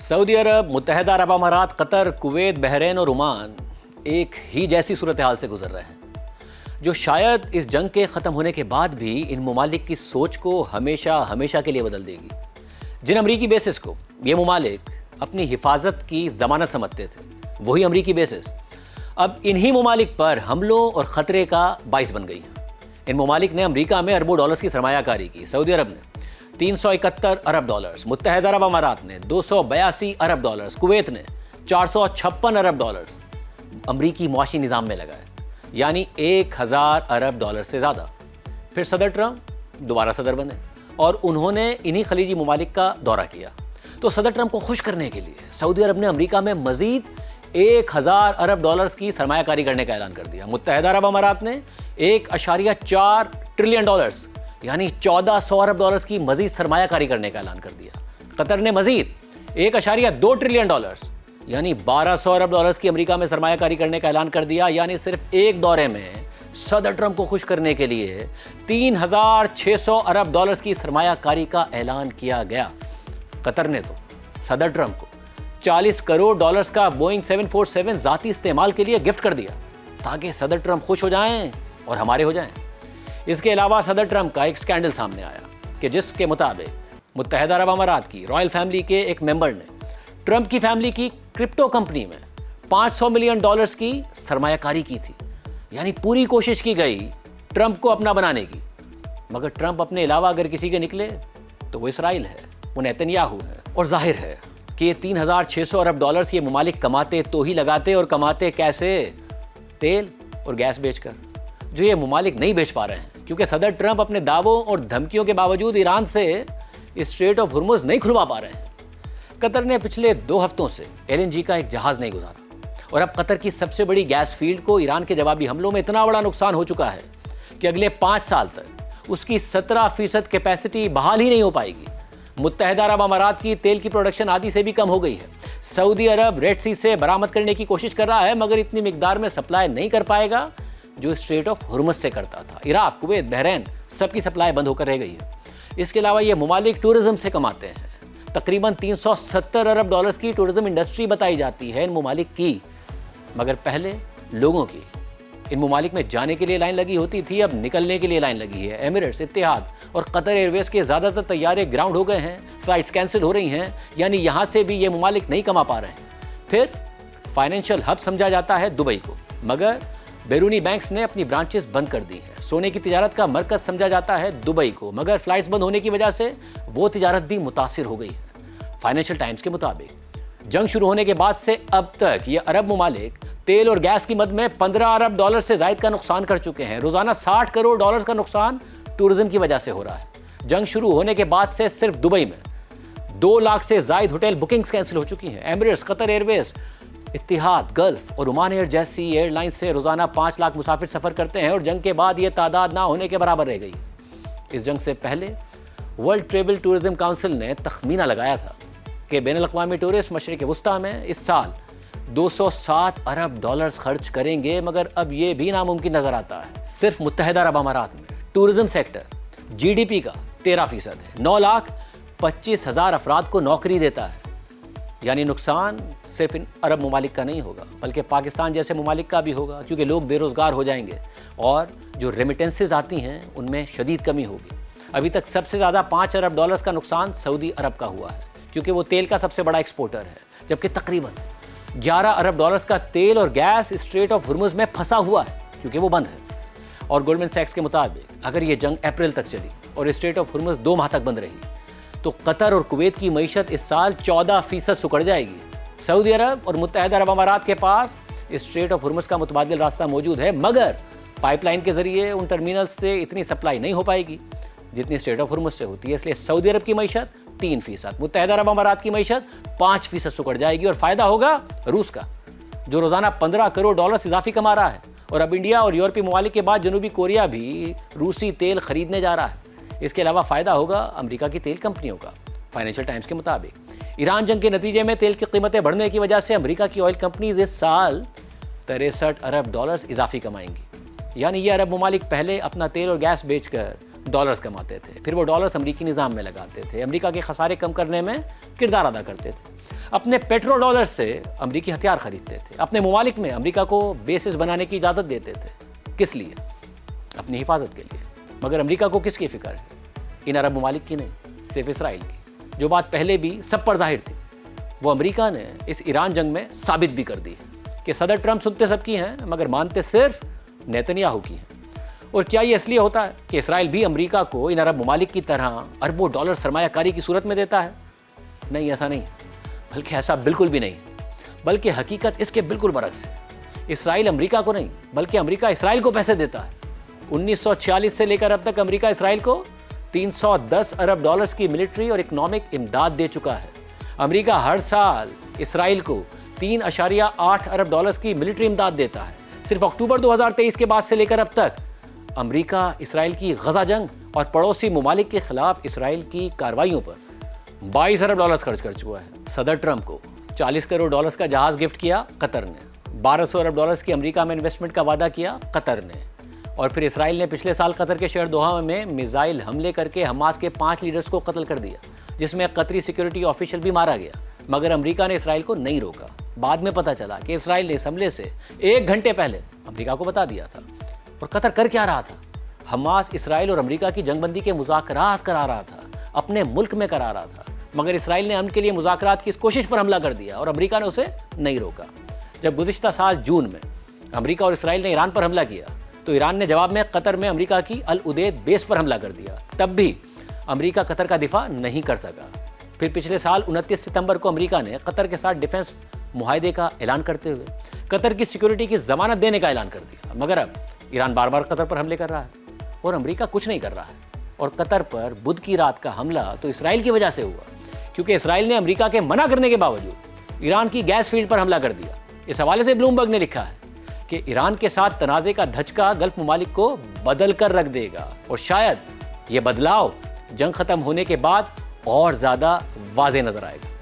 سعودی عرب، متحدہ عرب امارات، قطر، کویت، بحرین اور عمان ایک ہی جیسی صورتحال سے گزر رہے ہیں، جو شاید اس جنگ کے ختم ہونے کے بعد بھی ان ممالک کی سوچ کو ہمیشہ کے لیے بدل دے گی۔ جن امریکی بیسز کو یہ ممالک اپنی حفاظت کی ضمانت سمجھتے تھے، وہی امریکی بیسز اب انہی ممالک پر حملوں اور خطرے کا باعث بن گئی ہیں۔ ان ممالک نے امریکہ میں اربوں ڈالرز کی سرمایہ کاری کی۔ سعودی عرب نے 371 ارب ڈالرز، متحدہ عرب امارات نے 282 ارب ڈالرز، کویت نے 456 ارب ڈالرز امریکی معاشی نظام میں لگائے، یعنی 1000 ارب ڈالر سے زیادہ۔ پھر صدر ٹرمپ دوبارہ صدر بنے اور انہوں نے انہی خلیجی ممالک کا دورہ کیا۔ تو صدر ٹرمپ کو خوش کرنے کے لیے سعودی عرب نے امریکہ میں مزید 1000 ارب ڈالرز کی سرمایہ کاری کرنے کا اعلان کر دیا۔ متحدہ عرب امارات نے 1.4 ٹریلین ڈالرز یعنی 1400 ارب ڈالرز کی مزید سرمایہ کاری کرنے کا اعلان کر دیا۔ قطر نے مزید 1.2 ٹریلین ڈالرز یعنی 1200 ارب ڈالرز کی امریکہ میں سرمایہ کاری کرنے کا اعلان کر دیا۔ یعنی صرف ایک دورے میں صدر ٹرمپ کو خوش کرنے کے لیے 3600 ارب ڈالرز کی سرمایہ کاری کا اعلان کیا گیا۔ قطر نے تو صدر ٹرمپ کو 40 کروڑ ڈالرز کا بوئنگ 747 ذاتی استعمال کے لیے گفٹ کر دیا تاکہ صدر ٹرمپ خوش ہو جائیں اور ہمارے ہو جائیں۔ اس کے علاوہ صدر ٹرمپ کا ایک سکینڈل سامنے آیا کہ جس کے مطابق متحدہ عرب امارات کی رائل فیملی کے ایک ممبر نے ٹرمپ کی فیملی کی کرپٹو کمپنی میں 500 ملین ڈالرز کی سرمایہ کاری کی تھی۔ یعنی پوری کوشش کی گئی ٹرمپ کو اپنا بنانے کی، مگر ٹرمپ اپنے علاوہ اگر کسی کے نکلے تو وہ اسرائیل ہے، وہ نیتنیاہو ہے۔ اور ظاہر ہے کہ یہ 3600 ارب ڈالرز یہ ممالک کماتے تو ہی لگاتے، اور کماتے کیسے؟ تیل اور گیس بیچ کر، جو یہ ممالک نہیں بیچ پا رہے ہیں کیونکہ صدر ٹرمپ اپنے دعووں اور دھمکیوں کے باوجود ایران سے اسٹریٹ آف ہرمز نہیں کھلوا پا رہے ہیں۔ قطر نے پچھلے 2 ہفتوں سے LNG کا ایک جہاز نہیں گزارا، اور اب قطر کی سب سے بڑی گیس فیلڈ کو ایران کے جوابی حملوں میں اتنا بڑا نقصان ہو چکا ہے کہ اگلے 5 سال تک اس کی 17% کیپیسٹی بحال ہی نہیں ہو پائے گی۔ متحدہ عرب امارات کی تیل کی پروڈکشن آدھی سے بھی کم ہو گئی ہے۔ سعودی عرب ریڈ سی سے برآمد کرنے کی کوشش کر رہا ہے، مگر اتنی مقدار میں سپلائی نہیں کر پائے گا جو اسٹریٹ آف ہرمز سے کرتا تھا۔ عراق، کویت، بحرین سب کی سپلائی بند ہو کر رہ گئی ہے۔ اس کے علاوہ یہ ممالک ٹورزم سے کماتے ہیں۔ تقریباً 370 ارب ڈالرز کی ٹورزم انڈسٹری بتائی جاتی ہے ان ممالک کی، مگر پہلے لوگوں کی ان ممالک میں جانے کے لیے لائن لگی ہوتی تھی، اب نکلنے کے لیے لائن لگی ہے۔ ایمریٹس، اتحاد اور قطر ایئر ویز کے زیادہ تر طیارے گراؤنڈ ہو گئے ہیں، فلائٹس کینسل ہو رہی ہیں، یعنی یہاں سے بھی یہ ممالک نہیں کما پا رہے ہیں۔ پھر فائنینشیل ہب سمجھا جاتا ہے دبئی کو، مگر بیرونی بینکس نے اپنی برانچز بند کر دی ہیں۔ سونے کی تجارت کا مرکز سمجھا جاتا ہے دبئی کو، مگر فلائٹس بند ہونے کی وجہ سے وہ تجارت بھی متاثر ہو گئی ہے۔ فائنینشیل ٹائمز کے مطابق جنگ شروع ہونے کے بعد سے اب تک یہ عرب ممالک تیل اور گیس کی مد میں 15 ارب ڈالر سے زائد کا نقصان کر چکے ہیں۔ روزانہ 60 کروڑ ڈالرز کا نقصان ٹورزم کی وجہ سے ہو رہا ہے۔ جنگ شروع ہونے کے بعد سے صرف دبئی میں 2 لاکھ سے زائد ہوٹل بکنگز کینسل ہو چکی ہیں۔ ایمریٹس، قطر ایئر ویز، اتحاد، گلف اور عمان ایئر جیسی ایئر لائنز سے روزانہ 5 لاکھ مسافر سفر کرتے ہیں، اور جنگ کے بعد یہ تعداد نہ ہونے کے برابر رہ گئی۔ اس جنگ سے پہلے ورلڈ ٹریول ٹورزم کونسل نے تخمینہ لگایا تھا کہ بین الاقوامی ٹورسٹ مشرق وسطیٰ میں اس سال 207 ارب ڈالرز خرچ کریں گے، مگر اب یہ بھی ناممکن نظر آتا ہے۔ صرف متحدہ عرب امارات میں ٹورزم سیکٹر GDP کا 13% ہے، 9,25,000 افراد کو نوکری دیتا ہے۔ یعنی نقصان صرف ان عرب ممالک کا نہیں ہوگا بلکہ پاکستان جیسے ممالک کا بھی ہوگا، کیونکہ لوگ بے روزگار ہو جائیں گے اور جو ریمیٹنسز آتی ہیں ان میں شدید کمی ہوگی۔ ابھی تک سب سے زیادہ 5 ارب ڈالرز کا نقصان سعودی عرب کا ہوا ہے، کیونکہ وہ تیل کا سب سے بڑا ایکسپورٹر ہے، جبکہ تقریباً 11 ارب ڈالرز کا تیل اور گیس اسٹریٹ آف ہرمز میں پھنسا ہوا ہے کیونکہ وہ بند ہے۔ اور گولڈمن سیکس کے مطابق اگر یہ جنگ اپریل تک چلی اور اسٹریٹ آف ہرمز 2 ماہ تک بند رہی تو قطر اور کویت کی معیشت اس سال 14% سکڑ جائے گی۔ سعودی عرب اور متحدہ عرب امارات کے پاس اسٹریٹ آف ہرمز کا متبادل راستہ موجود ہے، مگر پائپ لائن کے ذریعے ان ٹرمینلز سے اتنی سپلائی نہیں ہو پائے گی جتنی اسٹریٹ آف ہرمز سے ہوتی ہے۔ اس لیے سعودی عرب کی معیشت 3%، متحدہ عرب امارات کی معیشت 5% سکڑ جائے گی، اور فائدہ ہوگا روس کا، جو روزانہ 15 کروڑ ڈالر اضافی کما رہا ہے۔ اور اب انڈیا اور یورپی ممالک کے بعد جنوبی کوریا بھی روسی تیل خریدنے جا رہا ہے۔ اس کے علاوہ فائدہ ہوگا امریکہ کی تیل کمپنیوں کا۔ فائنینشیل ٹائمز کے مطابق ایران جنگ کے نتیجے میں تیل کی قیمتیں بڑھنے کی وجہ سے امریکہ کی آئل کمپنیز اس سال 63 ارب ڈالرز اضافی کمائیں گی۔ یعنی یہ عرب ممالک پہلے اپنا تیل اور گیس بیچ کر ڈالرز کماتے تھے، پھر وہ ڈالرز امریکی نظام میں لگاتے تھے، امریکہ کے خسارے کم کرنے میں کردار ادا کرتے تھے۔ اپنے پیٹرو ڈالر سے امریکی ہتھیار خریدتے تھے، اپنے ممالک میں امریکہ کو بیسز بنانے کی اجازت دیتے تھے۔ کس لیے؟ اپنی حفاظت کے لیے۔ مگر امریکہ کو کس کی فکر ہے؟ ان عرب ممالک کی نہیں، صرف اسرائیل کی۔ جو بات پہلے بھی سب پر ظاہر تھی، وہ امریکہ نے اس ایران جنگ میں ثابت بھی کر دی کہ صدر ٹرمپ سنتے سب کی ہیں مگر مانتے صرف نیتنیاہو کی ہیں۔ اور کیا یہ اس لیے ہوتا ہے کہ اسرائیل بھی امریکہ کو ان عرب ممالک کی طرح اربوں ڈالر سرمایہ کاری کی صورت میں دیتا ہے؟ نہیں، ایسا نہیں، بلکہ ایسا بالکل بھی نہیں، بلکہ حقیقت اس کے بالکل برعکس ہے۔ اسرائیل امریکہ کو نہیں بلکہ امریکہ اسرائیل کو پیسے دیتا ہے۔ 1946 سے لے کر اب تک امریکہ اسرائیل کو 310 ارب ڈالرز کی ملٹری اور اکنامک امداد دے چکا ہے۔ امریکہ ہر سال اسرائیل کو 3.8 ارب ڈالرز کی ملٹری امداد دیتا ہے۔ صرف اکتوبر 2023 کے بعد سے لے کر اب تک امریکہ اسرائیل کی غزہ جنگ اور پڑوسی ممالک کے خلاف اسرائیل کی کارروائیوں پر 22 ارب ڈالرز خرچ کر چکا ہے۔ صدر ٹرمپ کو 40 کروڑ ڈالرز کا جہاز گفٹ کیا قطر نے، 1200 ارب ڈالرز کی امریکہ میں انویسٹمنٹ کا وعدہ کیا قطر نے، اور پھر اسرائیل نے پچھلے سال قطر کے شہر دوحہ میں میزائل حملے کر کے حماس کے 5 لیڈرز کو قتل کر دیا، جس میں قطری سیکیورٹی آفیشل بھی مارا گیا۔ مگر امریکہ نے اسرائیل کو نہیں روکا۔ بعد میں پتہ چلا کہ اسرائیل نے اس حملے سے 1 گھنٹے پہلے امریکہ کو بتا دیا تھا۔ اور قطر کر کیا رہا تھا؟ حماس اسرائیل اور امریکہ کی جنگ بندی کے مذاکرات کرا رہا تھا، اپنے ملک میں کرا رہا تھا، مگر اسرائیل نے امن کے لیے مذاکرات کی اس کوشش پر حملہ کر دیا اور امریکہ نے اسے نہیں روکا۔ جب گزشتہ سال جون میں امریکہ اور اسرائیل نے ایران پر حملہ کیا تو ایران نے جواب میں قطر میں امریکہ کی العدید بیس پر حملہ کر دیا۔ تب بھی امریکہ قطر کا دفاع نہیں کر سکا۔ پھر پچھلے سال 29 ستمبر کو امریکہ نے قطر کے ساتھ ڈیفنس معاہدے کا اعلان کرتے ہوئے قطر کی سیکیورٹی کی ضمانت دینے کا اعلان کر دیا، مگر اب ایران بار بار قطر پر حملے کر رہا ہے اور امریکہ کچھ نہیں کر رہا ہے۔ اور قطر پر بدھ کی رات کا حملہ تو اسرائیل کی وجہ سے ہوا، کیونکہ اسرائیل نے امریکہ کے منع کرنے کے باوجود ایران کی گیس فیلڈ پر حملہ کر دیا۔ اس حوالے سے بلومبرگ نے لکھا ہے کہ ایران کے ساتھ تنازع کا دھچکا گلف ممالک کو بدل کر رکھ دے گا، اور شاید یہ بدلاؤ جنگ ختم ہونے کے بعد اور زیادہ واضح نظر آئے گا۔